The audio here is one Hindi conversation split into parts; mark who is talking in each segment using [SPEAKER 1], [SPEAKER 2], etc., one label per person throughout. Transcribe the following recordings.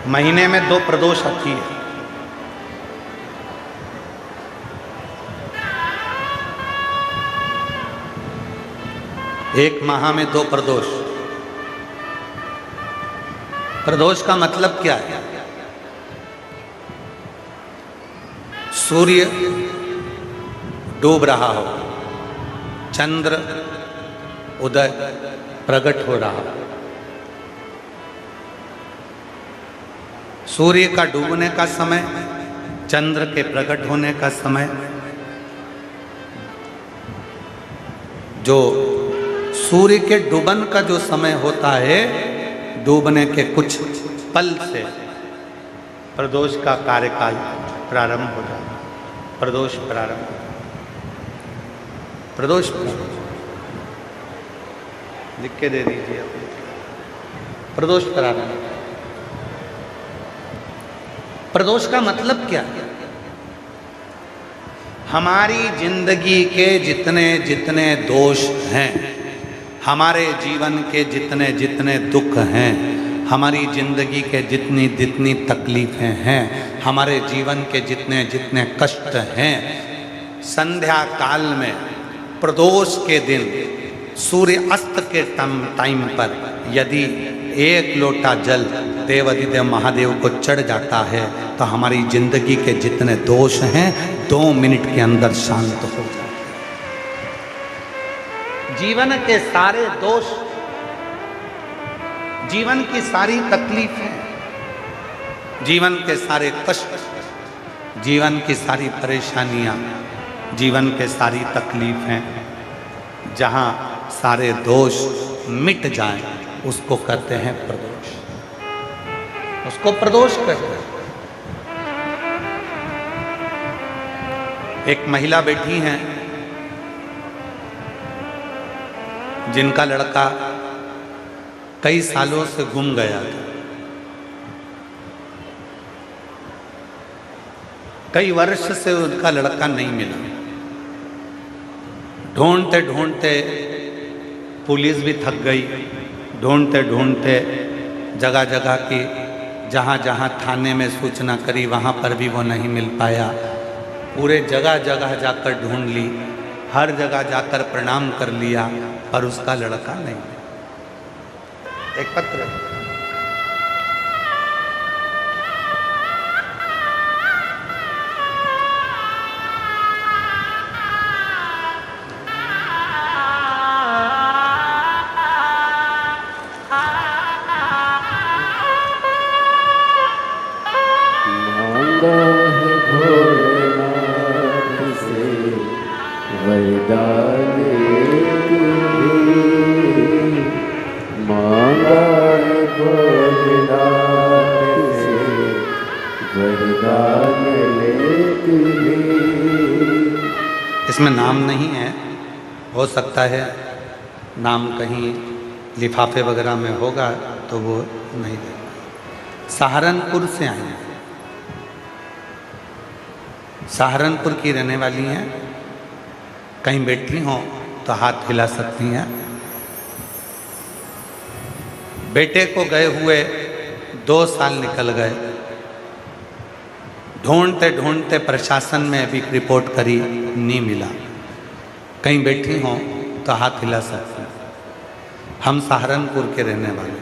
[SPEAKER 1] महीने में 2 प्रदोष आती है। एक माह में 2 प्रदोष। प्रदोष का मतलब क्या है? सूर्य डूब रहा हो, चंद्र उदय प्रकट हो रहा हो। सूर्य का डूबने का समय, चंद्र के प्रकट होने का समय, जो सूर्य के डूबन का जो समय होता है, डूबने के कुछ पल से प्रदोष का कार्यकाल प्रारंभ हो जाता है। प्रदोष प्रारंभ, प्रदोष लिख के दे दीजिए अपने। प्रदोष प्रारंभ। प्रदोष का मतलब क्या है? हमारी जिंदगी के जितने जितने दोष हैं, हमारे जीवन के जितने जितने दुख हैं, हमारी जिंदगी के जितनी जितनी तकलीफें हैं, हमारे जीवन के जितने जितने कष्ट हैं, संध्या काल में प्रदोष के दिन सूर्य अस्त के टाइम पर यदि 1 लोटा जल देवाधिदेव महादेव को चढ़ जाता है तो हमारी जिंदगी के जितने दोष हैं 2 मिनट के अंदर शांत हो जाते हैं। जीवन के सारे दोष, जीवन की सारी तकलीफें, जीवन के सारे कष्ट, जीवन की सारी परेशानियां, जीवन के सारी तकलीफें, जहां सारे दोष मिट जाएं, उसको कहते हैं प्रदोष। उसको प्रदोष कहते हैं। एक महिला बैठी हैं जिनका लड़का कई सालों से गुम गया था। कई वर्ष से उनका लड़का नहीं मिला। ढूंढते ढूंढते पुलिस भी थक गई। ढूंढते ढूंढते जगह जगह की जहाँ जहाँ थाने में सूचना करी, वहाँ पर भी वो नहीं मिल पाया। पूरे जगह जगह जाकर ढूंढ ली, हर जगह जाकर प्रणाम कर लिया, पर उसका लड़का नहीं। एक पत्र इसमें नाम नहीं है, हो सकता है नाम कहीं लिफाफे वगैरह में होगा तो वो नहीं देगा। सहारनपुर से आई हैं, सहारनपुर की रहने वाली हैं। कहीं बैठी हों तो हाथ हिला सकती हैं। बेटे को गए हुए 2 साल निकल गए। ढूंढते ढूंढते प्रशासन में अभी रिपोर्ट करी, नहीं मिला। कहीं बैठी हों तो हाथ हिला सकते हैं। हम सहारनपुर के रहने वाले।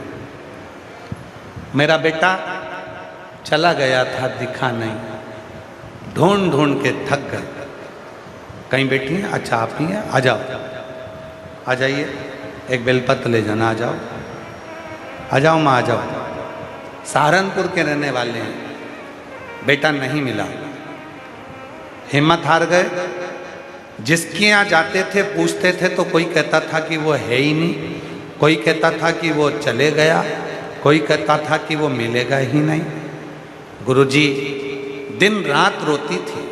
[SPEAKER 1] मेरा बेटा चला गया था, दिखा नहीं। ढूंढ ढूंढ के थक गए। कहीं बैठी हैं? अच्छा आप ही हैं, आ जाओ, आ जाइए। एक बेलपत्र ले जाना, आ जाओ, आ जाओ माँ, आ जाओ। सहारनपुर के रहने वाले हैं। बेटा नहीं मिला, हिम्मत हार गए। जिसके यहाँ जाते थे पूछते थे तो कोई कहता था कि वो है ही नहीं, कोई कहता था कि वो चले गया, कोई कहता था कि वो मिलेगा ही नहीं। गुरुजी दिन रात रोती थी।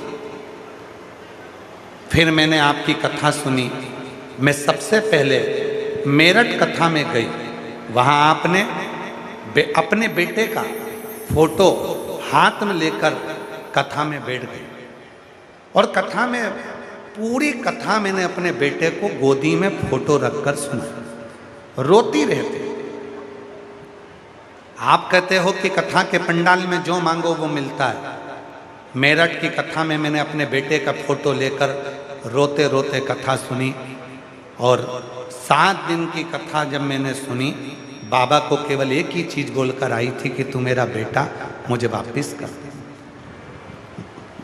[SPEAKER 1] फिर मैंने आपकी कथा सुनी। मैं सबसे पहले मेरठ कथा में गई। वहाँ आपने अपने बेटे का फोटो हाथ में लेकर कथा में बैठ गई। और कथा में, पूरी कथा मैंने अपने बेटे को गोदी में फोटो रखकर सुना। रोती रहती। आप आप कहते हो कि कथा के पंडाल में जो मांगो वो मिलता है। मेरठ की कथा में मैंने अपने बेटे का फोटो लेकर रोते रोते कथा सुनी, और 7 दिन की कथा जब मैंने सुनी, बाबा को केवल एक ही चीज बोलकर आई थी कि तू मेरा बेटा, मुझे वापिस कर दे।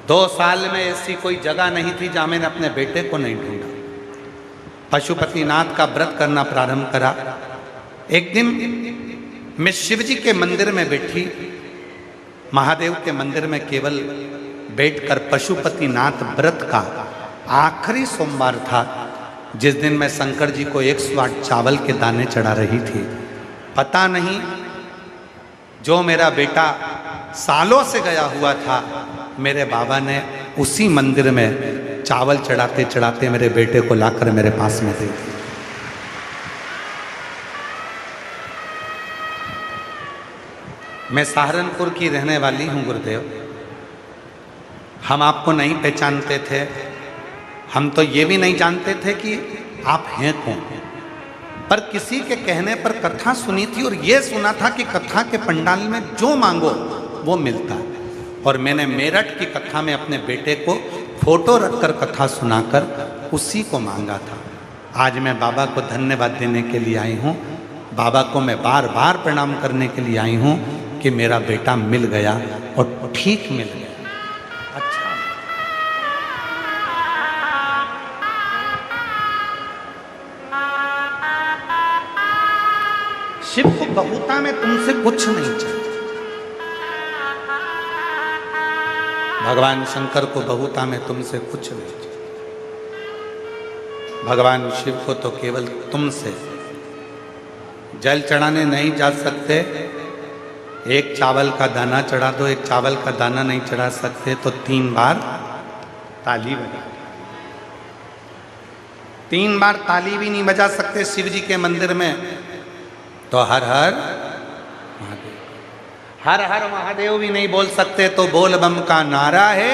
[SPEAKER 1] 2 साल में ऐसी कोई जगह नहीं थी जहां मैंने अपने बेटे को नहीं ढूंढा। पशुपतिनाथ का व्रत करना प्रारंभ करा। एक दिन मैं शिव जी के मंदिर में बैठी, महादेव के मंदिर में केवल बैठकर पशुपतिनाथ व्रत का आखिरी सोमवार था, जिस दिन मैं शंकर जी को 108 चावल के दाने चढ़ा रही थी। पता नहीं, जो मेरा बेटा सालों से गया हुआ था, मेरे बाबा ने उसी मंदिर में चावल चढ़ाते चढ़ाते मेरे बेटे को लाकर मेरे पास में दे दिया। मैं सहारनपुर की रहने वाली हूं गुरुदेव। हम आपको नहीं पहचानते थे, हम तो ये भी नहीं जानते थे कि आप हैं कौन, पर किसी के कहने पर कथा सुनी थी और ये सुना था कि कथा के पंडाल में जो मांगो वो मिलता है। और मैंने मेरठ की कथा में अपने बेटे को फोटो रखकर कथा सुनाकर उसी को मांगा था। आज मैं बाबा को धन्यवाद देने के लिए आई हूँ, बाबा को मैं बार बार प्रणाम करने के लिए आई हूँ कि मेरा बेटा मिल गया और ठीक मिल गया। अच्छा, शिव को बहुता में तुमसे कुछ नहीं चाहिए। भगवान शंकर को बहुता में तुमसे कुछ नहीं चाहिए। भगवान शिव को तो केवल तुमसे। जल चढ़ाने नहीं जा सकते, एक चावल का दाना चढ़ा दो, एक चावल का दाना नहीं चढ़ा सकते तो 3 बार ताली बजा, 3 बार ताली भी नहीं बजा सकते शिव जी के मंदिर में, तो हर हर महादेव, हर हर महादेव भी नहीं बोल सकते तो बोल बम का नारा है,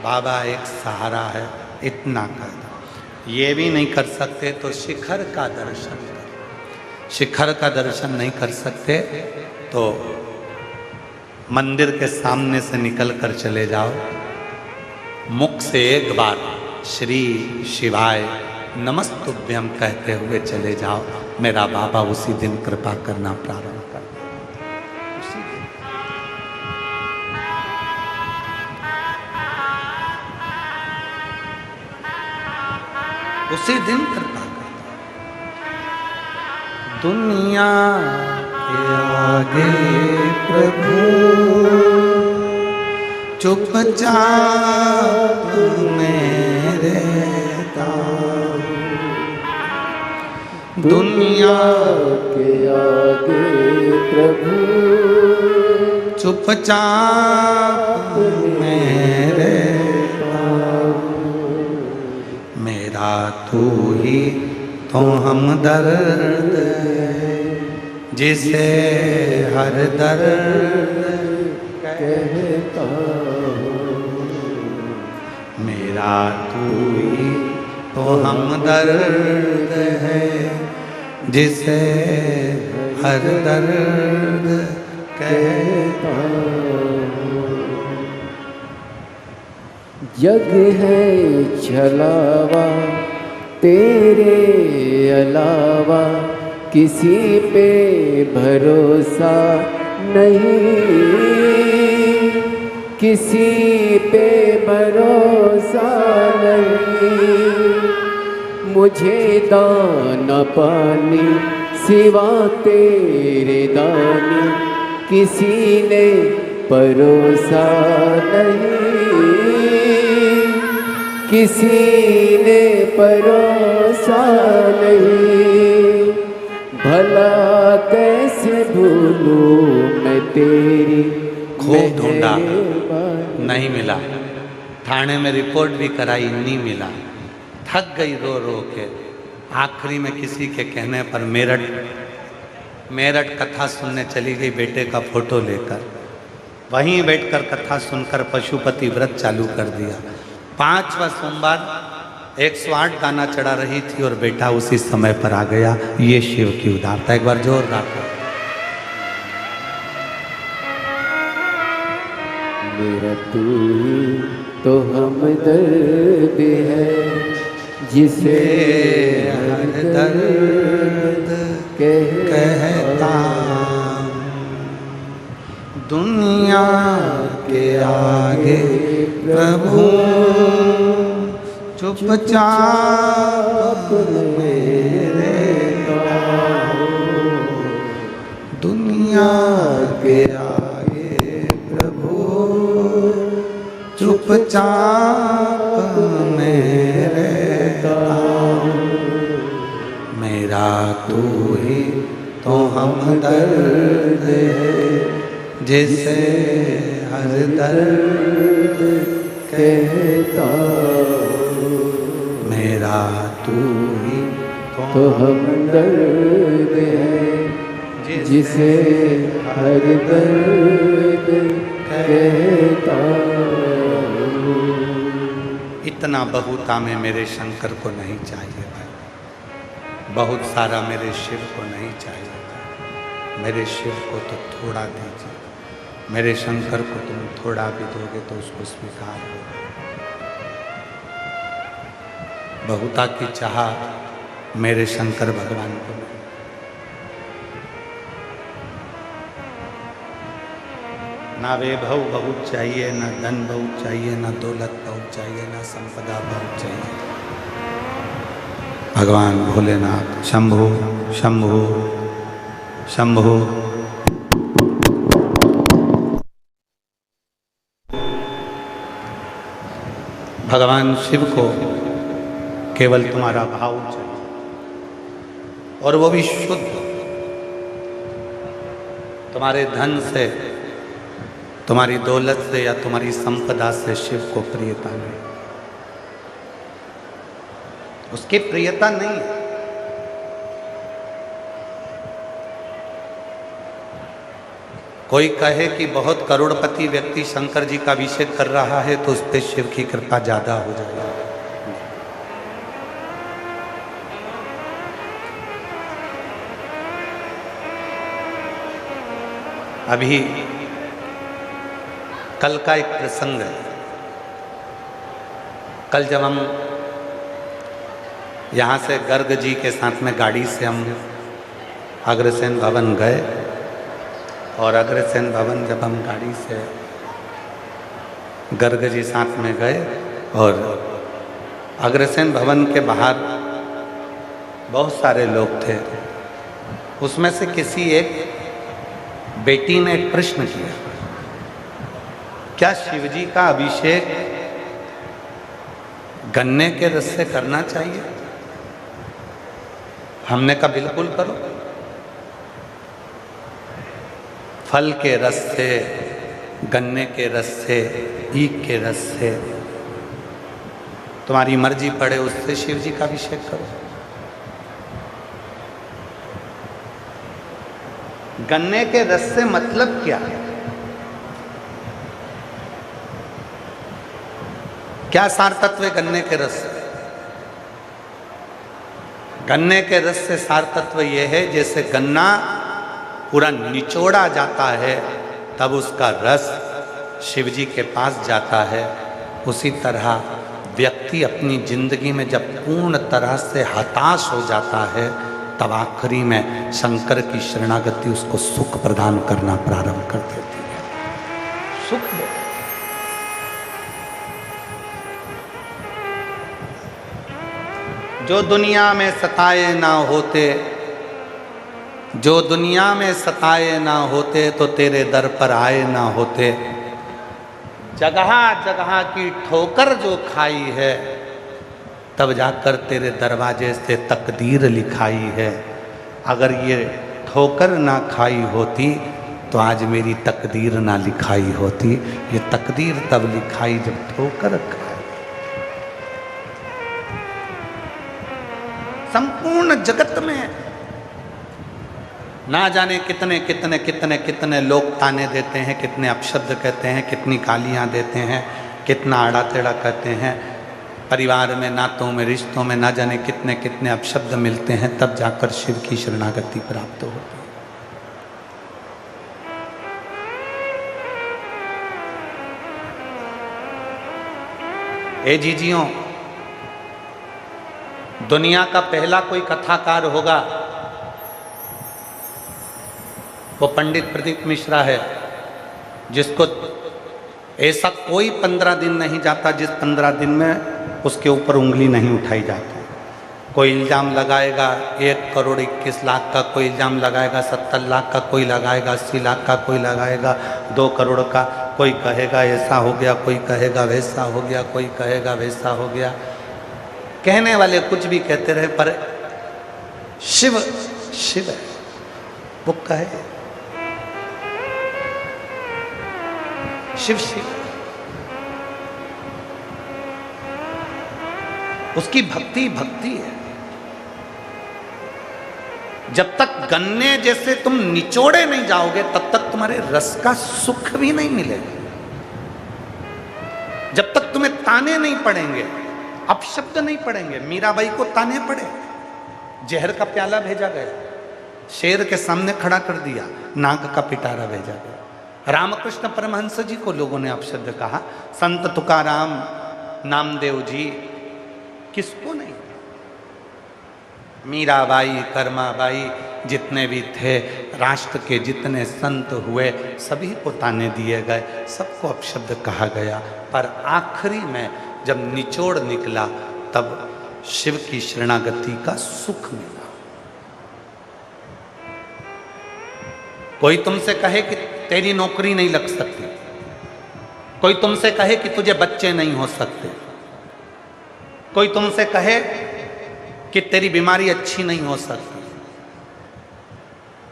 [SPEAKER 1] बाबा एक सहारा है, इतना कर दो। ये भी नहीं कर सकते तो शिखर का दर्शन कर। शिखर का दर्शन नहीं कर सकते तो मंदिर के सामने से निकल कर चले जाओ, मुख से एक बार श्री शिवाय नमस्तुभ्यं कहते हुए चले जाओ। मेरा बाबा उसी दिन कृपा करना प्रारंभ कर दे। उसी दिन कृपा कर दे। दुनिया के आगे प्रभु चुपचाप मेरे दुनिया
[SPEAKER 2] के आगे प्रभु
[SPEAKER 1] चुपचाप मेरे, मेरा तू ही तो हमदर्द जिसे हर दर्द
[SPEAKER 2] कहता
[SPEAKER 1] मेरा तू ही तो हमदर्द है जिसे हर दर्द कहता।
[SPEAKER 2] जग है छलावा तेरे अलावा, किसी पे भरोसा नहीं, किसी पे भरोसा नहीं। मुझे दाना पानी सिवा तेरे दानी किसी ने परोसा नहीं, किसी ने परोसा नहीं। भला कैसे भूलूं मैं तेरी
[SPEAKER 1] खूब ढूंढा, नहीं मिला। थाने में रिपोर्ट भी कराई, नहीं मिला। थक गई रो रो के। आखिरी में किसी के कहने पर मेरठ कथा सुनने चली गई बेटे का फोटो लेकर। वहीं बैठकर कथा सुनकर पशुपति व्रत चालू कर दिया। 5वां सोमवार 108 दाना चढ़ा रही थी और बेटा उसी समय पर आ गया। ये शिव की उदारता। एक बार जोरदार
[SPEAKER 2] मेरा तू ही तो हमदर्द है, जिसे हर दर्द कहता
[SPEAKER 1] दुनिया के आगे प्रभु चुपचाप मेरे दुनिया के आगे प्रभु चुपचाप मेरे मेरा तू ही तो हमदर्द है, जिसे हर दर्द
[SPEAKER 2] कहता
[SPEAKER 1] मेरा तू ही
[SPEAKER 2] तो हमदर्द है, जिसे हर दर्द कहता।
[SPEAKER 1] इतना बहुता में मेरे शंकर को नहीं चाहिए भाई, बहुत सारा मेरे शिव को नहीं चाहिए। मेरे शिव को तो थोड़ा दीजिए, मेरे शंकर को तुम थोड़ा भी दोगे तो उसको स्वीकार होगा। बहुता की चाह मेरे शंकर भगवान को नहीं। ना वैभव बहुत चाहिए, ना धन बहुत चाहिए, ना दौलत बहुत चाहिए, ना संपदा बहुत चाहिए। भगवान भोलेनाथ शंभु शंभु शंभु। भगवान शिव को केवल तुम्हारा भाव चाहिए, और वो भी शुद्ध। तुम्हारे धन से, तुम्हारी दौलत से या तुम्हारी संपदा से शिव को प्रियता नहीं, उसकी प्रियता नहीं है। कोई कहे कि बहुत करोड़पति व्यक्ति शंकर जी का अभिषेक कर रहा है तो उस पर शिव की कृपा ज्यादा हो जाएगी। अभी कल का एक प्रसंग है। कल जब हम यहाँ से गर्ग जी के साथ में गाड़ी से हम अग्रसेन भवन गए, और अग्रसेन भवन जब हम गाड़ी से गर्ग जी साथ में गए, और अग्रसेन भवन के बाहर बहुत सारे लोग थे। उसमें से किसी एक बेटी ने एक प्रश्न किया, क्या शिवजी का अभिषेक गन्ने के रस से करना चाहिए? हमने कहा बिल्कुल करो, फल के रस से, गन्ने के रस से, ईख के रस से, तुम्हारी मर्जी पड़े उससे शिव जी का अभिषेक करो। गन्ने के रस से मतलब क्या है? क्या सार तत्व है गन्ने के रस से? गन्ने के रस से सार तत्व यह है, जैसे गन्ना पूरा निचोड़ा जाता है तब उसका रस शिवजी के पास जाता है, उसी तरह व्यक्ति अपनी जिंदगी में जब पूर्ण तरह से हताश हो जाता है तब आखिरी में शंकर की शरणागति उसको सुख प्रदान करना प्रारंभ कर देती है। सुख दे। जो दुनिया में सताए ना होते, जो दुनिया में सताए ना होते तो तेरे दर पर आए ना होते। जगह जगह की ठोकर जो खाई है तब जाकर तेरे दरवाजे से तकदीर लिखाई है। अगर ये ठोकर ना खाई होती तो आज मेरी तकदीर ना लिखाई होती। ये तकदीर तब लिखाई जब ठोकर खाई। संपूर्ण जगत में ना जाने कितने कितने कितने कितने लोग ताने देते हैं, कितने अपशब्द कहते हैं, कितनी गालियाँ देते हैं, कितना आड़ा टेढ़ा कहते हैं। परिवार में, नातों में, रिश्तों में ना जाने कितने कितने अपशब्द मिलते हैं, तब जाकर शिव की शरणागति प्राप्त होती है। ए जीजियों, दुनिया का पहला कोई कथाकार होगा वो पंडित प्रदीप मिश्रा है, जिसको ऐसा कोई 15 दिन नहीं जाता जिस 15 दिन में उसके ऊपर उंगली नहीं उठाई जाती। कोई इल्ज़ाम लगाएगा 1 करोड़ 21 लाख का, कोई इल्ज़ाम लगाएगा 70 लाख का, कोई लगाएगा 80 लाख का, कोई लगाएगा 2 करोड़ का, कोई कहेगा ऐसा हो गया, कोई कहेगा वैसा हो गया, कोई कहेगा वैसा हो गया। कहने वाले कुछ भी कहते रहे, पर शिव शिव है, वो कहे शिव शिव, उसकी भक्ति भक्ति है। जब तक गन्ने जैसे तुम निचोड़े नहीं जाओगे तब तक तुम्हारे रस का सुख भी नहीं मिलेगा। जब तक तुम्हें ताने नहीं पड़ेंगे, अपशब्द नहीं पड़ेंगे। मीराबाई को ताने पड़े, जहर का प्याला भेजा गया, शेर के सामने खड़ा कर दिया, नाग का पिटारा भेजा गया। रामकृष्ण परमहंस जी को लोगों ने अपशब्द कहा, संत तुकाराम, नामदेव जी, किसको नहीं? मीराबाई, कर्माबाई, जितने भी थे, राष्ट्र के जितने संत हुए, सभी को ताने दिए गए, सबको अपशब्द कहा गया। पर आखिरी में जब निचोड़ निकला तब शिव की शरणागति का सुख मिला। कोई तुमसे कहे कि तेरी नौकरी नहीं लग सकती, कोई तुमसे कहे कि तुझे बच्चे नहीं हो सकते, कोई तुमसे कहे कि तेरी बीमारी अच्छी नहीं हो सकती,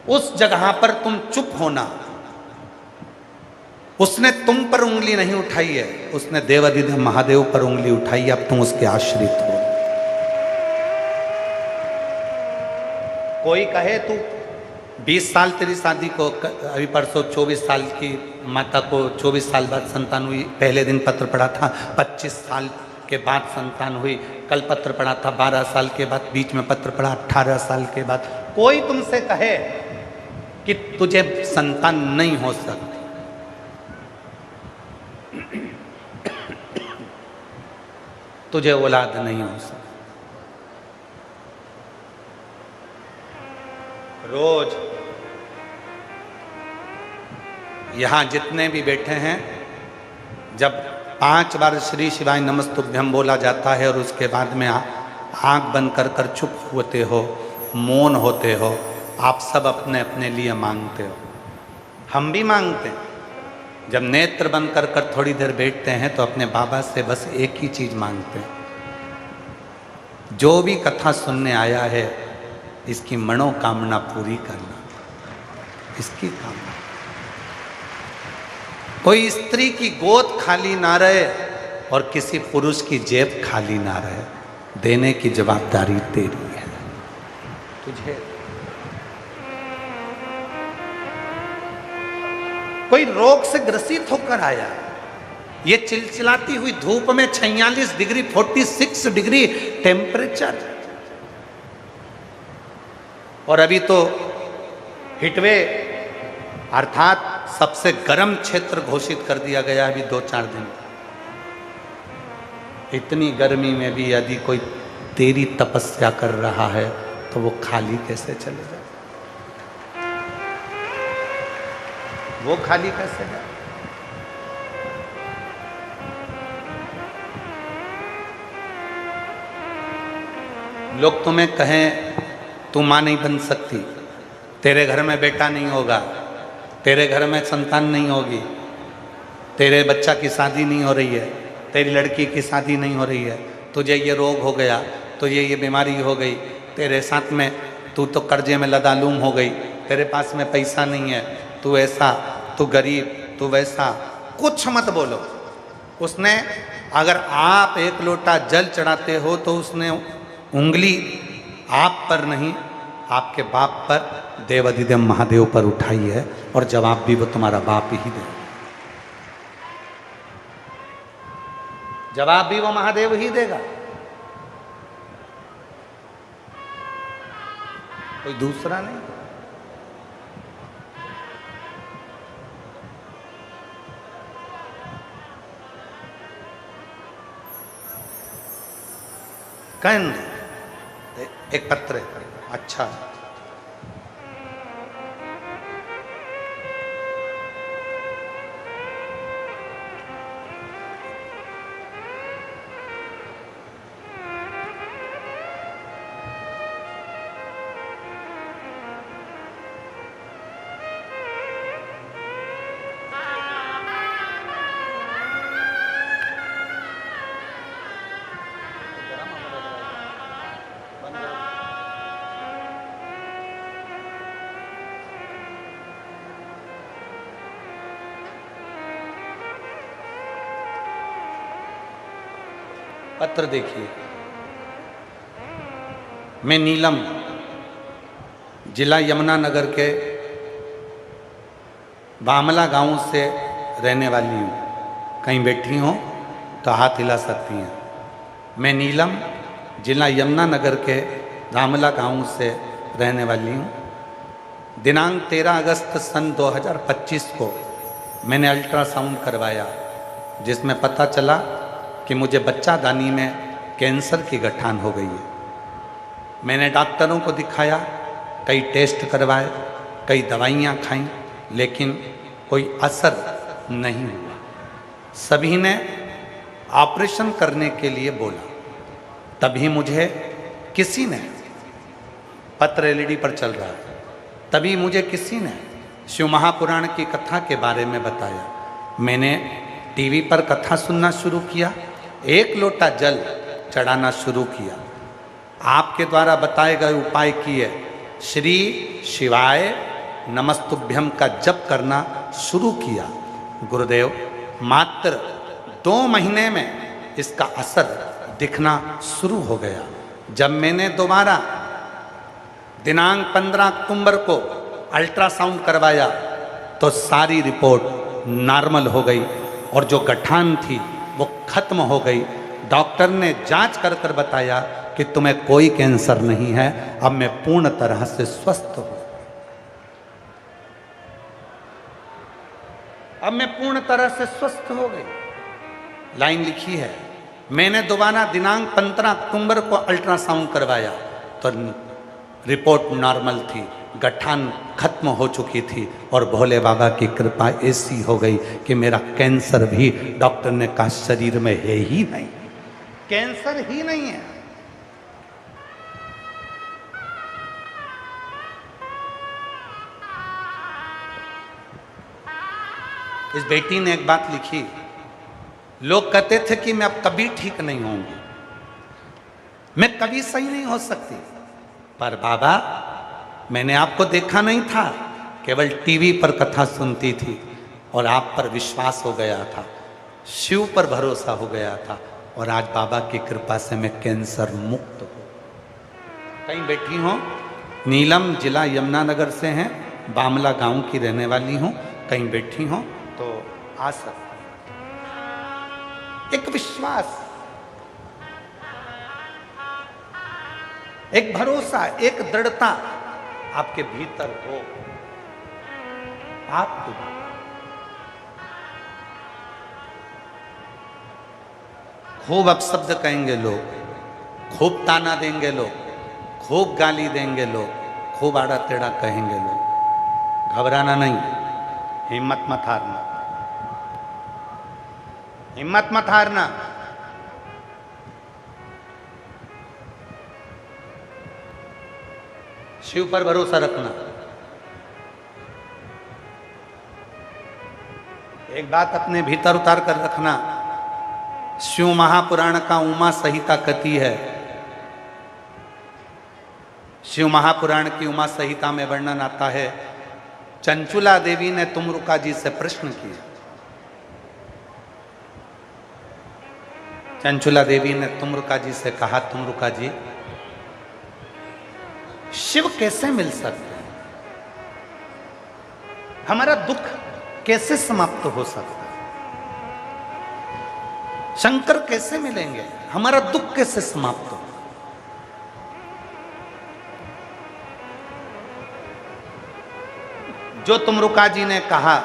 [SPEAKER 1] उस जगह पर तुम चुप होना। उसने तुम पर उंगली नहीं उठाई है, उसने देवाधिदेव महादेव पर उंगली उठाई है, अब तुम उसके आश्रित हो। कोई कहे तू 20 साल तेरी शादी को, अभी परसों 24 साल की माता को 24 साल बाद संतान हुई, पहले दिन पत्र पड़ा था 25 साल के बाद संतान हुई, कल पत्र पड़ा था 12 साल के बाद, बीच में पत्र पड़ा 18 साल के बाद। कोई तुमसे कहे कि तुझे संतान नहीं हो सकती, तुझे औलाद नहीं हो सकती, रोज यहां जितने भी बैठे हैं, जब 5 बार श्री शिवाय नमस्तुभ्यम बोला जाता है और उसके बाद में आंख बंद कर कर चुप होते हो, मौन होते हो, आप सब अपने अपने लिए मांगते हो, हम भी मांगते हैं। जब नेत्र बंद कर कर थोड़ी देर बैठते हैं तो अपने बाबा से बस एक ही चीज मांगते हैं, जो भी कथा सुनने आया है इसकी मनोकामना पूरी करना, इसकी कामना। कोई स्त्री की गोद खाली ना रहे और किसी पुरुष की जेब खाली ना रहे, देने की जवाबदारी तेरी है, तुझे। कोई रोग से ग्रसित होकर आया, ये चिलचिलाती हुई धूप में 46 डिग्री 46 डिग्री टेम्परेचर, और अभी तो हिटवे अर्थात सबसे गर्म क्षेत्र घोषित कर दिया गया अभी 2-4 दिन। इतनी गर्मी में भी यदि कोई तेरी तपस्या कर रहा है तो वो खाली कैसे चले जाए, वो खाली कैसे जाए? लोग तुम्हें कहें तू मां नहीं बन सकती, तेरे घर में बेटा नहीं होगा, तेरे घर में संतान नहीं होगी, तेरे बच्चा की शादी नहीं हो रही है, तेरी लड़की की शादी नहीं हो रही है, तुझे ये रोग हो गया, तुझे ये बीमारी हो गई, तेरे साथ में तू तो कर्जे में लदालूम हो गई, तेरे पास में पैसा नहीं है, तू ऐसा, तू गरीब, तू वैसा, कुछ मत बोलो। उसने अगर आप 1 लोटा जल चढ़ाते हो तो उसने उंगली आप पर नहीं, आपके बाप पर, देवाधिदेव महादेव पर उठाई है, और जवाब भी वो तुम्हारा बाप ही दे, जवाब भी वो महादेव ही देगा, कोई दूसरा नहीं। कंद एक पत्र है। अच्छा, पत्र देखिए। मैं नीलम, जिला यमुनानगर के बामला गांव से रहने वाली हूँ। कहीं बैठी हो तो हाथ हिला सकती हैं। मैं नीलम, जिला यमुनानगर के बामला गांव से रहने वाली हूँ। दिनांक 13 अगस्त सन 2025 को मैंने अल्ट्रासाउंड करवाया, जिसमें पता चला कि मुझे बच्चादानी में कैंसर की गठान हो गई है। मैंने डॉक्टरों को दिखाया, कई टेस्ट करवाए, कई दवाइयाँ खाईं, लेकिन कोई असर नहीं हुआ। सभी ने ऑपरेशन करने के लिए बोला। तभी मुझे किसी ने, पत्र एलईडी पर चल रहा है, तभी मुझे किसी ने शिव महापुराण की कथा के बारे में बताया। मैंने टीवी पर कथा सुनना शुरू किया, एक लोटा जल चढ़ाना शुरू किया, आपके द्वारा बताए गए उपाय किए, श्री शिवाय नमस्तुभ्यम का जप करना शुरू किया। गुरुदेव, मात्र 2 महीने में इसका असर दिखना शुरू हो गया। जब मैंने दोबारा दिनांक 15 अक्टूबर को अल्ट्रासाउंड करवाया तो सारी रिपोर्ट नॉर्मल हो गई और जो गठान थी वो खत्म हो गई। डॉक्टर ने जांच कर कर बताया कि तुम्हें कोई कैंसर नहीं है। अब मैं पूर्ण तरह से स्वस्थ हूं। अब मैं पूर्ण तरह से स्वस्थ हो गई। लाइन लिखी है, मैंने दोबारा दिनांक 15 अक्टूबर को अल्ट्रासाउंड करवाया तो रिपोर्ट नॉर्मल थी, गठान खत्म हो चुकी थी और भोले बाबा की कृपा ऐसी हो गई कि मेरा कैंसर भी डॉक्टर ने कहा शरीर में है ही नहीं, कैंसर ही नहीं है। इस बेटी ने एक बात लिखी, लोग कहते थे कि मैं अब कभी ठीक नहीं होंगी, मैं कभी सही नहीं हो सकती, पर बाबा मैंने आपको देखा नहीं था, केवल टीवी पर कथा सुनती थी और आप पर विश्वास हो गया था, शिव पर भरोसा हो गया था और आज बाबा की कृपा से मैं कैंसर मुक्त हूँ। कहीं बैठी हूँ, नीलम जिला यमुनानगर से हैं, बामला गांव की रहने वाली हूँ। कहीं बैठी हूँ तो आ सकती हैं। एक विश्वास, एक भरोसा, एक दृढ़ता आपके भीतर हो, आप खूब अपशब्द कहेंगे लोग, खूब ताना देंगे लोग, खूब गाली देंगे लोग, खूब आड़ा टेढ़ा कहेंगे लोग, घबराना नहीं, हिम्मत मत हारना, हिम्मत मत हारना। शिव पर भरोसा रखना। एक बात अपने भीतर उतार कर रखना, शिव महापुराण का उमा संहिता कथी है। शिव महापुराण की उमा संहिता में वर्णन आता है, चंचुला देवी ने तुमरुका जी से प्रश्न किया। चंचुला देवी ने तुमरुका जी से कहा, तुमरुका जी शिव कैसे मिल सकते हैं, हमारा दुख कैसे समाप्त हो सकता है, शंकर कैसे मिलेंगे, हमारा दुख कैसे समाप्त हो। जो तुमरुका जी ने कहा,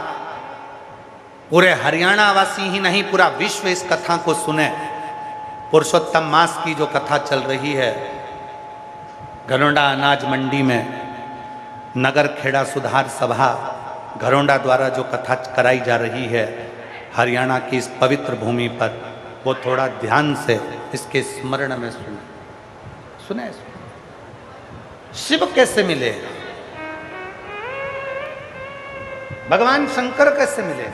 [SPEAKER 1] पूरे हरियाणा वासी ही नहीं पूरा विश्व इस कथा को सुने। पुरुषोत्तम मास की जो कथा चल रही है, घरोंडा अनाज मंडी में नगर खेड़ा सुधार सभा घरोंडा द्वारा जो कथा कराई जा रही है हरियाणा की इस पवित्र भूमि पर, वो थोड़ा ध्यान से इसके स्मरण में सुने। शिव कैसे मिले, भगवान शंकर कैसे मिले,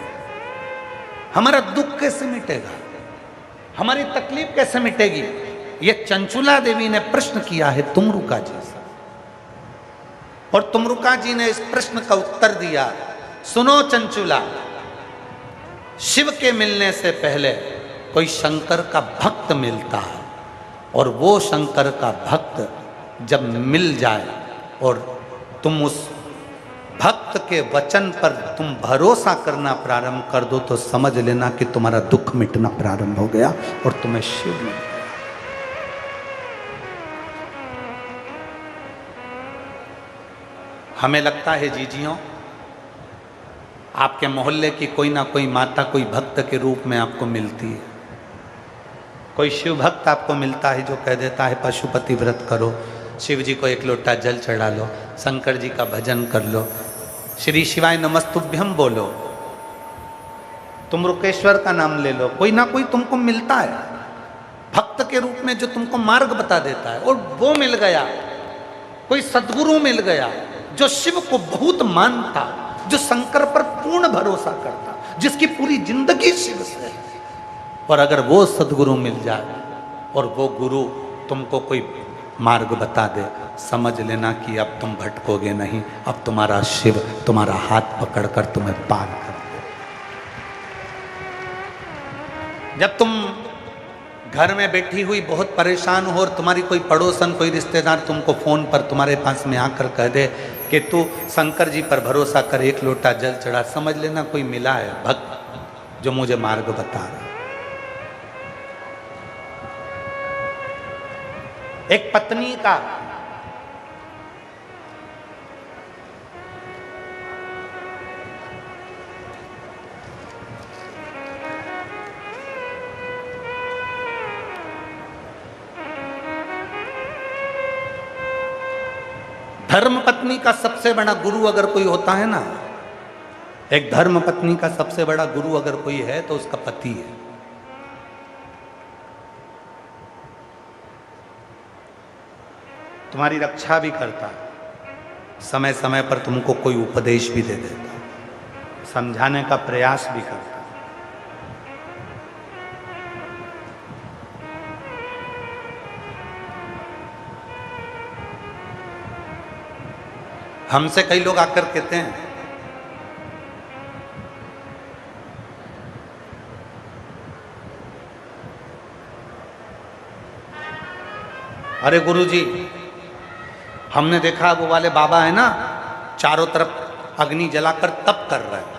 [SPEAKER 1] हमारा दुख कैसे मिटेगा, हमारी तकलीफ कैसे मिटेगी, ये चंचुला देवी ने प्रश्न किया है तुमरुका जी से। और तुमरुका जी ने इस प्रश्न का उत्तर दिया, सुनो चंचुला, शिव के मिलने से पहले कोई शंकर का भक्त मिलता है, और वो शंकर का भक्त जब मिल जाए और तुम उस भक्त के वचन पर तुम भरोसा करना प्रारंभ कर दो, तो समझ लेना कि तुम्हारा दुख मिटना प्रारंभ हो गया और तुम्हें शिव मिल गया। हमें लगता है जीजियों, आपके मोहल्ले की कोई ना कोई माता कोई भक्त के रूप में आपको मिलती है, कोई शिव भक्त आपको मिलता है जो कह देता है पशुपति व्रत करो, शिव जी को एक लोटा जल चढ़ा लो, शंकर जी का भजन कर लो, श्री शिवाय नमस्तुभ्यम बोलो, तुम रुकेश्वर का नाम ले लो। कोई ना कोई तुमको मिलता है भक्त के रूप में जो तुमको मार्ग बता देता है, और वो मिल गया, कोई सद्गुरु मिल गया जो शिव को बहुत मानता, जो शंकर पर पूर्ण भरोसा करता, जिसकी पूरी जिंदगी शिव से है। और अगर वो सद्गुरु मिल जाए और वो गुरु तुमको कोई मार्ग बता दे, समझ लेना कि अब तुम भटकोगे नहीं, अब तुम्हारा शिव तुम्हारा हाथ पकड़कर तुम्हें पार कर दे। जब तुम घर में बैठी हुई बहुत परेशान हो और तुम्हारी कोई पड़ोसन कोई रिश्तेदार तुमको फोन पर तुम्हारे पास में आकर कह दे कि तू शंकर जी पर भरोसा कर, एक लोटा जल चढ़ा, समझ लेना कोई मिला है भक्त जो मुझे मार्ग बता रहा। एक पत्नी का धर्म पत्नी का सबसे बड़ा गुरु अगर कोई होता है ना, एक धर्म पत्नी का सबसे बड़ा गुरु अगर कोई है तो उसका पति है। तुम्हारी रक्षा भी करता, समय समय पर तुमको कोई उपदेश भी दे देता, समझाने का प्रयास भी करता। हमसे कई लोग आकर कहते हैं अरे गुरुजी, हमने देखा वो वाले बाबा है ना, चारों तरफ अग्नि जलाकर तप कर रहे हैं।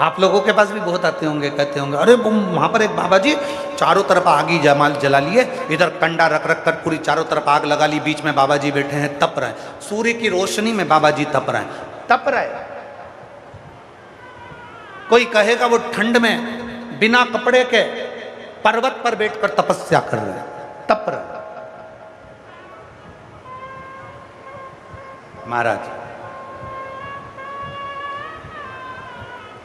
[SPEAKER 1] आप लोगों के पास भी बहुत आते होंगे, कहते होंगे अरे वहां पर एक बाबा जी चारों तरफ आग ही जमाल जला लिए, इधर कंडा रख रख कर पूरी चारों तरफ आग लगा ली, बीच में बाबा जी बैठे हैं, तप रहे हैं, सूर्य की रोशनी में बाबा जी तप रहे हैं, तप रहे। कोई कहेगा वो ठंड में बिना कपड़े के पर्वत पर बैठकर तपस्या कर रहे हैं, तप रहे। महाराज,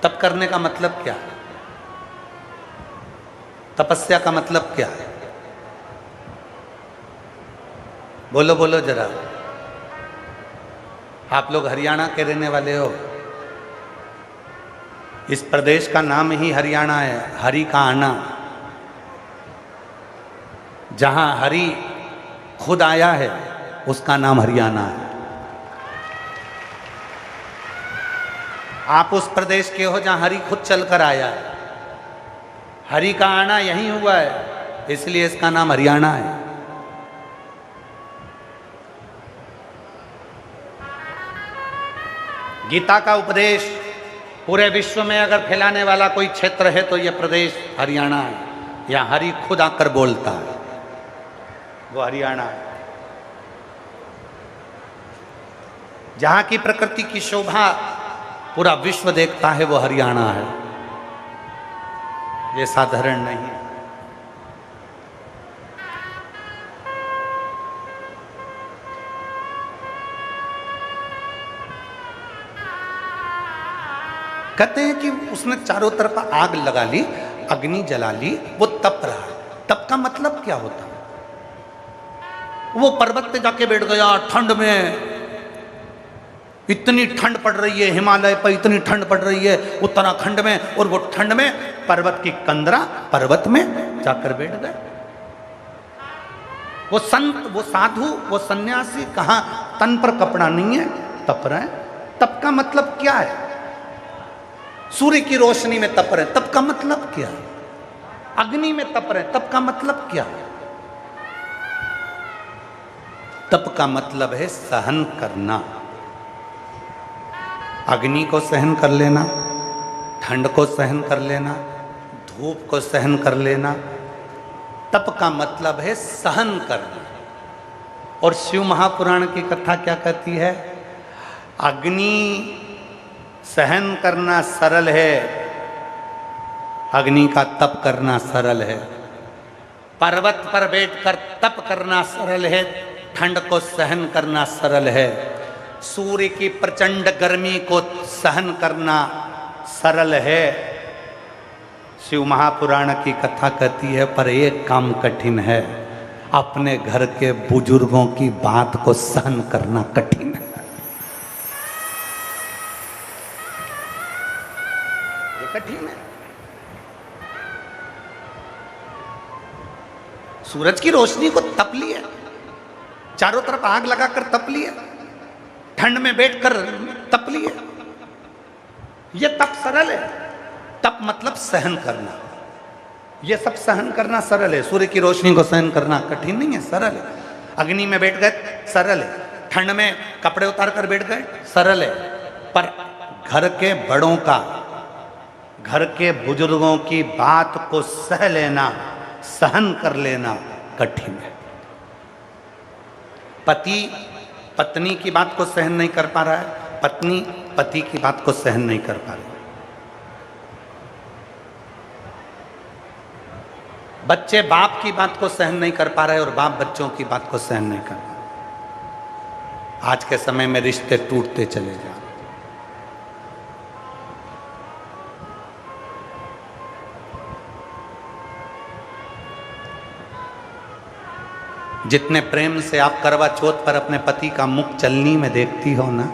[SPEAKER 1] तप करने का मतलब क्या है? तपस्या का मतलब क्या है? बोलो बोलो जरा। आप लोग हरियाणा के रहने वाले हो, इस प्रदेश का नाम ही हरियाणा है, हरि का आना। जहां हरि खुद आया है उसका नाम हरियाणा है। आप उस प्रदेश के हो जहां हरि खुद चलकर आया है, हरि का आना यहीं हुआ है, इसलिए इसका नाम हरियाणा है। गीता का उपदेश पूरे विश्व में अगर फैलाने वाला कोई क्षेत्र है तो यह प्रदेश हरियाणा है। यहाँ हरि खुद आकर बोलता है, वो हरियाणा है। जहाँ की प्रकृति की शोभा पूरा विश्व देखता है वो हरियाणा है, ये साधारण नहीं है। कहते हैं कि उसने चारों तरफ आग लगा ली, अग्नि जला ली, वो तप रहा है। तप का मतलब क्या होता है? वो पर्वत पे जाके बैठ गया ठंड में, इतनी ठंड पड़ रही है हिमालय पर, इतनी ठंड पड़ रही है उत्तराखंड में, और वो ठंड में पर्वत की कंदरा पर्वत में जाकर बैठ गए। वो संत, वो साधु, वो सन्यासी कहां तन पर कपड़ा नहीं है, तप रहे हैं। तप का मतलब क्या है? सूर्य की रोशनी में तप रहे, तप का मतलब क्या है? अग्नि में तप रहे, तप का मतलब क्या है? तप का मतलब है सहन करना। अग्नि को सहन कर लेना, ठंड को सहन कर लेना, धूप को सहन कर लेना, तप का मतलब है सहन करना। और शिव महापुराण की कथा क्या कहती है? अग्नि सहन करना सरल है, अग्नि का तप करना सरल है। पर्वत पर बैठकर तप करना सरल है, ठंड को सहन करना सरल है। सूर्य की प्रचंड गर्मी को सहन करना सरल है। शिव महापुराण की कथा कहती है पर एक काम कठिन है, अपने घर के बुजुर्गों की बात को सहन करना कठिन है। कठिन है। सूरज की रोशनी को तप लिया, चारों तरफ आग लगाकर तप लिया, ठंड में बैठकर तप लिया, यह तप सरल है। तप मतलब सहन करना, यह सब सहन करना सरल है। सूर्य की रोशनी को सहन करना कठिन नहीं है, सरल है। अग्नि में बैठ गए, सरल है। ठंड में कपड़े उतार कर बैठ गए, सरल है। पर घर के बड़ों का, घर के बुजुर्गों की बात को सह लेना, सहन कर लेना कठिन है। पति पत्नी की बात को सहन नहीं कर पा रहा है, पत्नी पति की बात को सहन नहीं कर पा रही। बच्चे बाप की बात को सहन नहीं कर पा रहे और बाप बच्चों की बात को सहन नहीं कर पा रहे। आज के समय में रिश्ते टूटते चले जा रहे। जितने प्रेम से आप करवा चौथ पर अपने पति का मुख चलनी में देखती हो ना,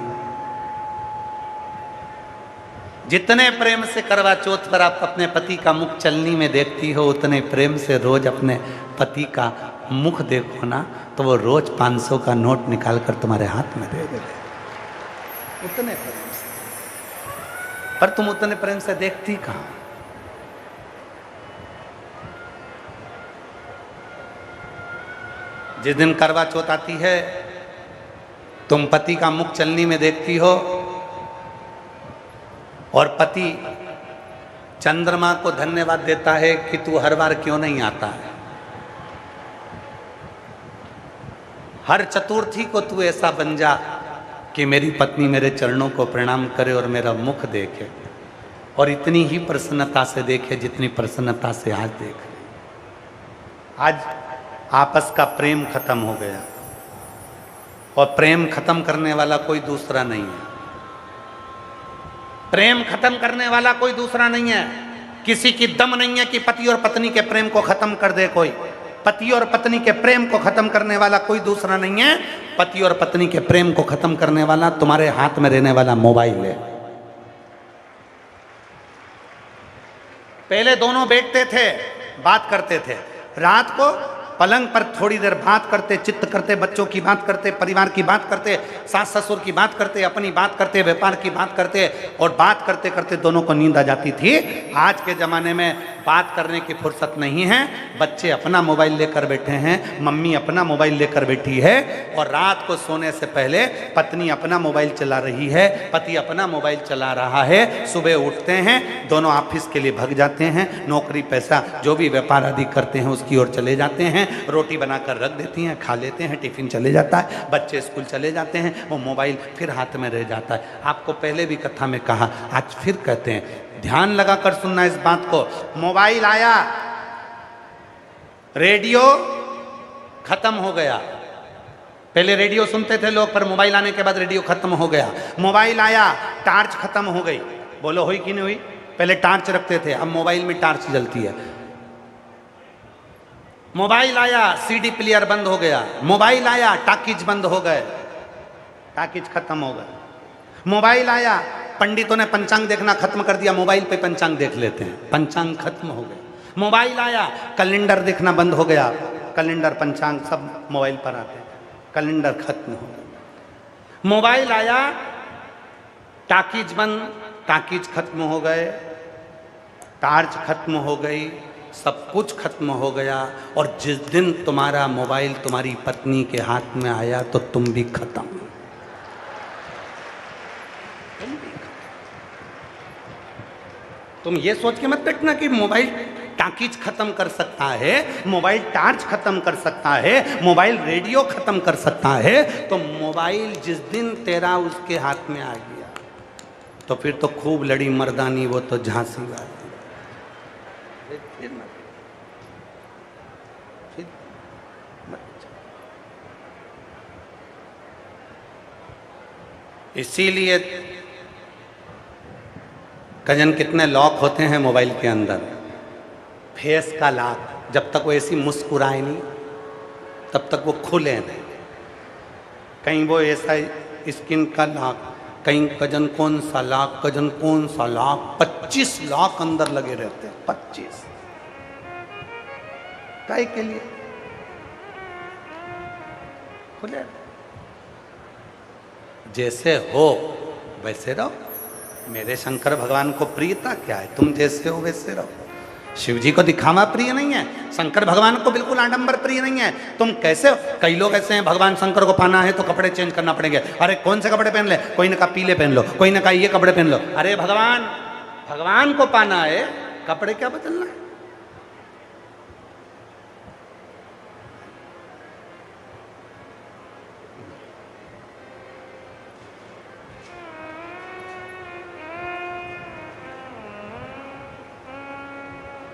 [SPEAKER 1] जितने प्रेम से करवा चौथ पर आप अपने पति का मुख चलनी में देखती हो, उतने प्रेम से रोज अपने पति का मुख देखो ना, तो वो रोज 500 का नोट निकाल कर तुम्हारे हाथ में दे देते, उतने प्रेम से। पर तुम उतने प्रेम से देखती कहाँ? जिस दिन करवा चौथ आती है, तुम पति का मुख चलनी में देखती हो और पति चंद्रमा को धन्यवाद देता है कि तू हर बार क्यों नहीं आता है। हर चतुर्थी को तू ऐसा बन जा कि मेरी पत्नी मेरे चरणों को प्रणाम करे और मेरा मुख देखे, और इतनी ही प्रसन्नता से देखे जितनी प्रसन्नता से आज देख रही। आज आपस का प्रेम खत्म हो गया, और प्रेम खत्म करने वाला कोई दूसरा नहीं है। प्रेम खत्म करने वाला कोई दूसरा नहीं है। किसी की दम नहीं है कि पति और पत्नी के प्रेम को खत्म कर दे कोई। पति और पत्नी के प्रेम को खत्म करने वाला कोई दूसरा नहीं है। पति और पत्नी के प्रेम को खत्म करने वाला तुम्हारे हाथ में रहने वाला मोबाइल है। पहले दोनों बैठते थे, बात करते थे, रात को पलंग पर थोड़ी देर बात करते, चित्त करते, बच्चों की बात करते, परिवार की बात करते, सास ससुर की बात करते, अपनी बात करते, व्यापार की बात करते, और बात करते करते दोनों को नींद आ जाती थी। आज के ज़माने में बात करने की फुर्सत नहीं है। बच्चे अपना मोबाइल लेकर बैठे हैं, मम्मी अपना मोबाइल लेकर बैठी है, और रात को सोने से पहले पत्नी अपना मोबाइल चला रही है, पति अपना मोबाइल चला रहा है। सुबह उठते हैं, दोनों ऑफिस के लिए भग जाते हैं, नौकरी पैसा जो भी व्यापार आदि करते हैं उसकी ओर चले जाते हैं, रोटी बनाकर रख देती हैं, खा लेते हैं, टिफिन चले जाता है, बच्चे स्कूल चले जाते हैं, वो मोबाइल फिर हाथ में रह जाता है। आपको पहले भी कथा में कहा, आज फिर कहते हैं, ध्यान लगाकर सुनना इस बात को। मोबाइल आया, रेडियो खत्म हो गया। पहले रेडियो सुनते थे लोग, पर मोबाइल आने के बाद रेडियो खत्म हो गया। मोबाइल आया, टार्च खत्म हो गई। बोलो हुई कि नहीं हुई? पहले टार्च रखते थे, अब मोबाइल में टार्च जलती है। मोबाइल आया, सीडी प्लेयर बंद हो गया। मोबाइल आया, टाकीज बंद हो गए, टाकीज खत्म हो गए। मोबाइल आया, पंडितों ने पंचांग देखना खत्म कर दिया, मोबाइल पे पंचांग देख लेते हैं, पंचांग खत्म हो गया। मोबाइल आया, कैलेंडर देखना बंद हो गया, कैलेंडर पंचांग सब मोबाइल पर आते हैं, कैलेंडर खत्म हो गया। मोबाइल आया, टाकीज बंद, टाकीज खत्म हो गए, टार्च खत्म हो गई, सब कुछ खत्म हो गया। और जिस दिन तुम्हारा मोबाइल तुम्हारी पत्नी के हाथ में आया तो तुम भी खत्म। तुम ये सोच के मत बैठना कि मोबाइल टाकीज खत्म कर सकता है, मोबाइल टार्च खत्म कर सकता है, मोबाइल रेडियो खत्म कर सकता है। तो मोबाइल जिस दिन तेरा उसके हाथ में आ गया तो फिर तो खूब लड़ी मर्दानी, वो तो झांसी वाली। इसीलिए कजन कितने लॉक होते हैं मोबाइल के अंदर। फेस का लॉक, जब तक वो ऐसी मुस्कुराए नहीं तब तक वो खुले नहीं। कहीं वो ऐसा स्किन का लॉक, कहीं कजन कौन सा लॉक, कजन कौन सा लॉक, 25 लॉक अंदर लगे रहते हैं। 25 काहे के लिए? खुले। जैसे हो वैसे रहो। मेरे शंकर भगवान को प्रियता क्या है? तुम जैसे हो वैसे रहो। शिव जी को दिखावा प्रिय नहीं है, शंकर भगवान को बिल्कुल आडंबर प्रिय नहीं है। तुम कैसे हो? कई लोग ऐसे हैं, भगवान शंकर को पाना है तो कपड़े चेंज करना पड़ेंगे। अरे कौन से कपड़े पहन ले? कोई ने कहा पीले पहन लो, कोई ने कहा ये कपड़े पहन लो। अरे भगवान को पाना है, कपड़े क्या बदलना है?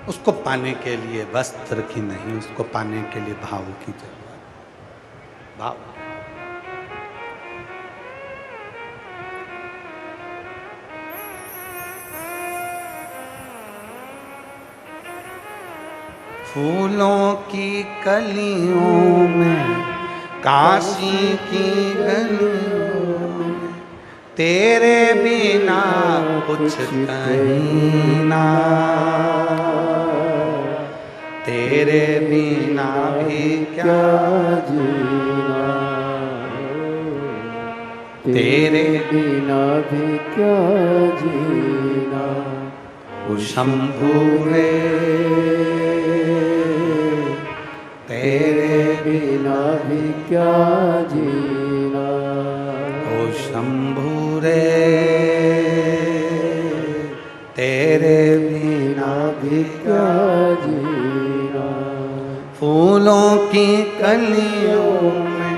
[SPEAKER 1] उसको पाने के लिए वस्त्र की नहीं, उसको पाने के लिए भाव की जरूरत। भाव। फूलों की कलियों में, काशी की गलियों में, तेरे बिना कुछ कहीं ना, तेरे बिना भी क्या जीना, तेरे
[SPEAKER 2] बिना भी क्या जीना।
[SPEAKER 1] ओ शंभू रे, तेरे
[SPEAKER 2] बिना भी क्या जीना।
[SPEAKER 1] ओ शंभू रे, तेरे बिना भी क्या जीना। फूलों की कलियों में,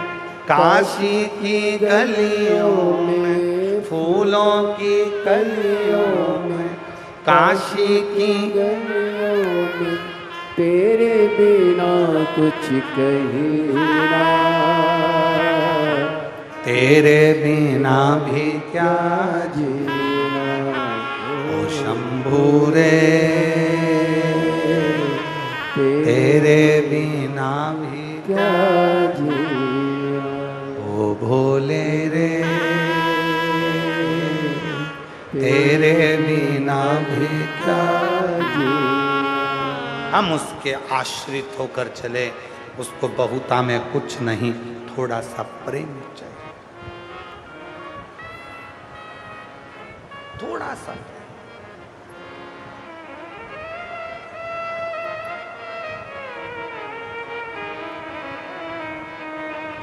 [SPEAKER 1] काशी की गलियों में, फूलों की कलियों में, काशी की
[SPEAKER 2] गलियों में, तेरे बिना कुछ कहीं ना,
[SPEAKER 1] तेरे बिना भी क्या
[SPEAKER 2] जीना।
[SPEAKER 1] ओ शंभू रे, तेरे बिना भी
[SPEAKER 2] क्या जीना।
[SPEAKER 1] ओ भोले रे, तेरे बिना भी क्या
[SPEAKER 2] जीना।
[SPEAKER 1] हम उसके आश्रित होकर चले, उसको बहुता में कुछ नहीं, थोड़ा सा प्रेम चाहिए, थोड़ा सा।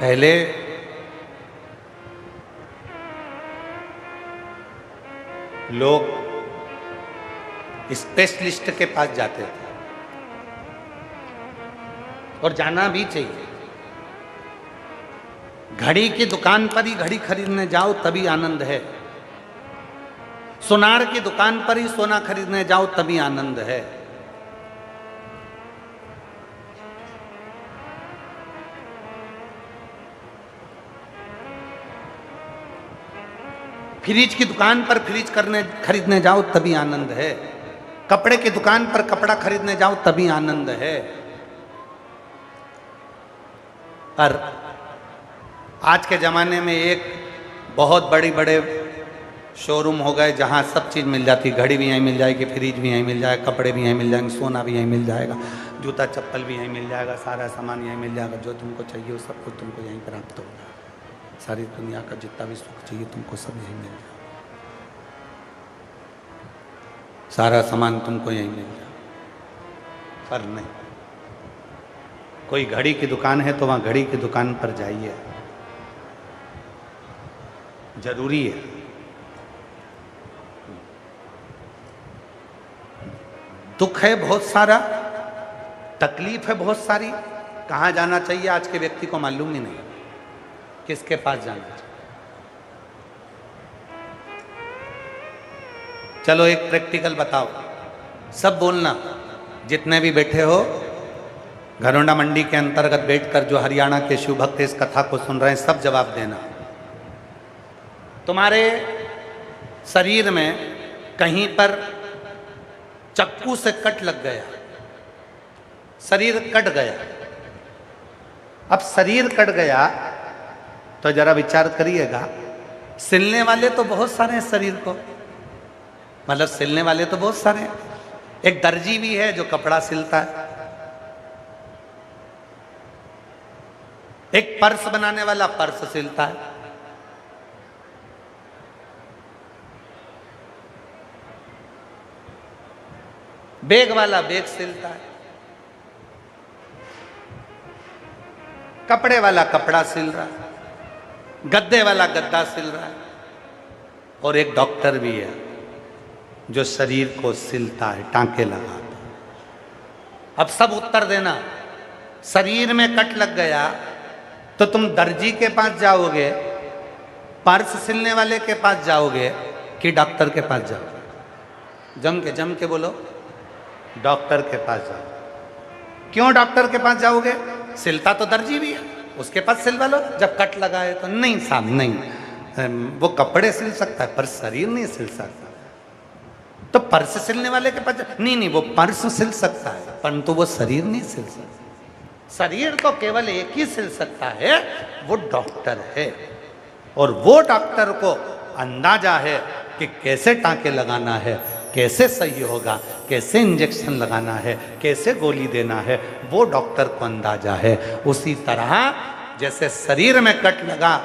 [SPEAKER 1] पहले लोग स्पेशलिस्ट के पास जाते थे, और जाना भी चाहिए। घड़ी की दुकान पर ही घड़ी खरीदने जाओ तभी आनंद है, सोनार की दुकान पर ही सोना खरीदने जाओ तभी आनंद है। फ्रिज की दुकान पर फ्रिज खरीदने जाओ तभी आनंद है, कपड़े की दुकान पर कपड़ा खरीदने जाओ तभी आनंद है। पर आज के ज़माने में एक बहुत बड़े शोरूम हो गए जहाँ सब चीज़ मिल जाती, घड़ी भी यहीं मिल जाएगी, फ्रिज भी यहीं मिल जाएगा, कपड़े भी यहीं मिल जाएंगे, सोना भी यहीं मिल जाएगा, जूता चप्पल भी यहीं मिल जाएगा, सारा सामान यहीं मिल जाएगा। जो तुमको चाहिए वो सब कुछ तुमको यहीं प्राप्त होगा। सारी दुनिया का जितना भी सुख चाहिए तुमको सब यहीं मिल जाएगा, सारा सामान तुमको यहीं मिल जाएगा। पर नहीं, कोई घड़ी की दुकान है तो वहाँ घड़ी की दुकान पर जाइए, जरूरी है। दुख है बहुत सारा, तकलीफ है बहुत सारी, कहाँ जाना चाहिए आज के व्यक्ति को मालूम ही नहीं, किसके पास जाना चाहिए। चलो एक प्रैक्टिकल बताओ, सब बोलना, जितने भी बैठे हो घरोंडा मंडी के अंतर्गत बैठकर जो हरियाणा के शिव भक्त इस कथा को सुन रहे हैं, सब जवाब देना। तुम्हारे शरीर में कहीं पर चक्कू से कट लग गया, शरीर कट गया। अब शरीर कट गया तो जरा विचार करिएगा, सिलने वाले तो बहुत सारे हैं शरीर को, मतलब सिलने वाले तो बहुत सारे हैं। एक दर्जी भी है जो कपड़ा सिलता है, एक पर्स बनाने वाला पर्स सिलता है, बैग वाला बैग सिलता है, कपड़े वाला कपड़ा सिल रहा है, गद्दे वाला गद्दा सिल रहा है, और एक डॉक्टर भी है जो शरीर को सिलता है, टांके लगाता है। अब सब उत्तर देना, शरीर में कट लग गया तो तुम दर्जी के पास जाओगे, पर्स सिलने वाले के पास जाओगे कि डॉक्टर के पास जाओगे? जम के बोलो, डॉक्टर के पास जाओ। क्यों डॉक्टर के पास जाओगे? सिलता तो दर्जी भी है, उसके पास सिलवा लो। जब कट लगा है तो नहीं साहब नहीं, वो कपड़े सिल सकता है पर शरीर नहीं सिल सकता। तो पर्स सिलने वाले के पास नहीं, वो पर्स सिल सकता है परंतु वो शरीर नहीं सिल सकता। शरीर तो केवल एक ही सिल सकता है, वो डॉक्टर है। और वो डॉक्टर को अंदाजा है कि कैसे टांके लगाना है, कैसे सही होगा, कैसे इंजेक्शन लगाना है, कैसे गोली देना है, वो डॉक्टर को अंदाजा है। उसी तरह जैसे शरीर में कट लगा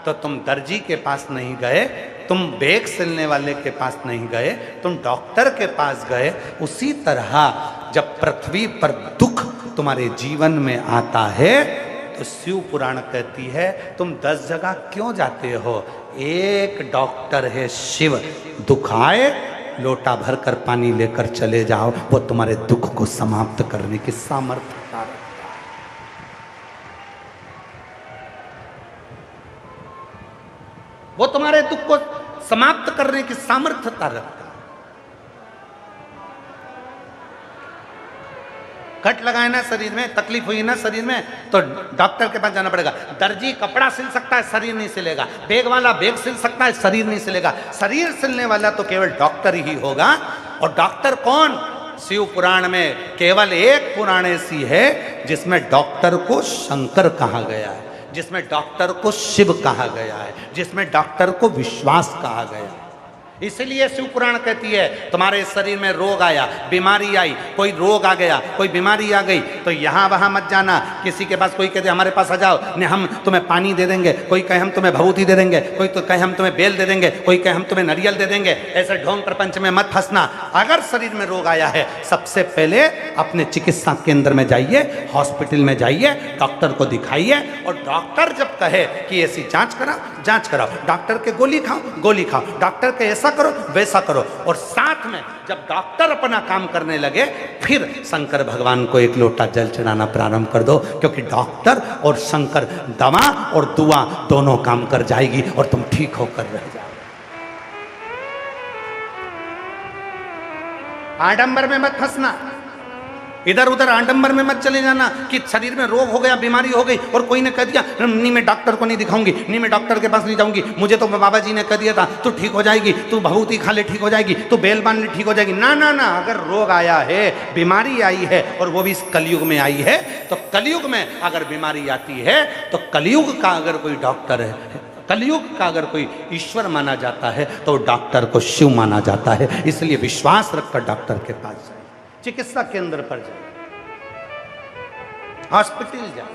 [SPEAKER 1] तो तुम दर्जी के पास नहीं गए, तुम बैग सिलने वाले के पास नहीं गए, तुम डॉक्टर के पास गए। उसी तरह जब पृथ्वी पर दुख तुम्हारे जीवन में आता है तो शिव पुराण कहती है तुम 10 जगह क्यों जाते हो? एक डॉक्टर है शिव, दुख आए लोटा भर कर पानी लेकर चले जाओ, वो तुम्हारे दुख को समाप्त करने की सामर्थ्य रखता है। वो तुम्हारे दुख को समाप्त करने की सामर्थ्यता रखता है। कट लगाए ना शरीर में, तकलीफ हुई ना शरीर में, तो डॉक्टर के पास जाना पड़ेगा। दर्जी कपड़ा सिल सकता है, शरीर नहीं सिलेगा। बैग वाला बैग सिल सकता है, शरीर नहीं सिलेगा। शरीर सिलने वाला तो केवल डॉक्टर ही होगा। और डॉक्टर कौन? शिव पुराण में केवल एक पुराण ऐसी है जिसमें डॉक्टर को शंकर कहा गया है, जिसमें डॉक्टर को शिव कहा गया है, जिसमें डॉक्टर को विश्वास कहा गया है। इसलिए शिव पुराण कहती है तुम्हारे शरीर में रोग आया, बीमारी आई, कोई रोग आ गया, कोई बीमारी आ गई, तो यहाँ वहाँ मत जाना। किसी के पास कोई कहते हमारे पास आ जाओ, नहीं हम तुम्हें पानी दे देंगे, कोई कहे हम तुम्हें भभूति दे देंगे, कोई तो कहे हम तुम्हें बेल दे देंगे, कोई कहे हम तुम्हें नारियल दे देंगे, ऐसे ढोंग प्रपंच में मत फंसना। अगर शरीर में रोग आया है, सबसे पहले अपने चिकित्सा केंद्र में जाइए, हॉस्पिटल में जाइए, डॉक्टर को दिखाइए, और डॉक्टर जब कहे कि ऐसी जांच कराओ, डॉक्टर के गोली खाओ, डॉक्टर के ऐसा करो वैसा करो। और साथ में जब डॉक्टर अपना काम करने लगे, फिर शंकर भगवान को एक लोटा जल चढ़ाना प्रारंभ कर दो, क्योंकि डॉक्टर और शंकर दवा और दुआ दोनों काम कर जाएगी और तुम ठीक होकर रह जाओ। आडंबर में मत फंसना, इधर उधर आडंबर में मत चले जाना कि शरीर में रोग हो गया, बीमारी हो गई, और कोई ने कह दिया नहीं मैं डॉक्टर को नहीं दिखाऊंगी, नहीं मैं डॉक्टर के पास नहीं जाऊंगी, मुझे तो बाबा जी ने कह दिया था तू ठीक हो जाएगी, तू भभूति खा ले ठीक हो जाएगी, तू बेल बांध ले ठीक हो जाएगी। ना ना ना, अगर रोग आया है, बीमारी आई है, और वो भी इस कलयुग में आई है, तो कलयुग में अगर बीमारी आती है, तो कलयुग का अगर कोई डॉक्टर है, कलयुग का अगर कोई ईश्वर माना जाता है, तो डॉक्टर को शिव माना जाता है। इसलिए विश्वास रखकर डॉक्टर के पास जाए, चिकित्सा केंद्र पर जाए, हॉस्पिटल जाए,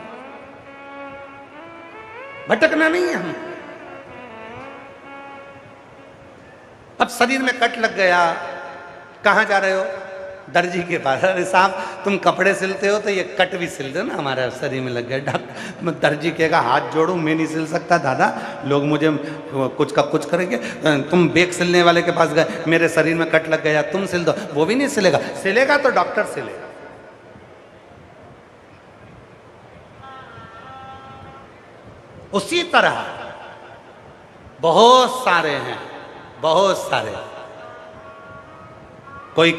[SPEAKER 1] भटकना नहीं है हम। अब शरीर में कट लग गया, कहां जा रहे हो? दर्जी के पास। अरे साहब तुम कपड़े सिलते हो तो ये कट भी सिल दो ना, हमारे शरीर में लग गया। डॉक्टर दर्जी कहेगा हाथ जोड़ू, मैं नहीं सिल सकता दादा, लोग मुझे कुछ का कुछ करेंगे। तुम बेग सिलने वाले के पास गए, मेरे शरीर में कट लग गया, तुम सिल दो, वो भी नहीं सिलेगा। सिलेगा तो डॉक्टर सिलेगा। उसी तरह बहुत सारे हैं, बहुत सारे। कोई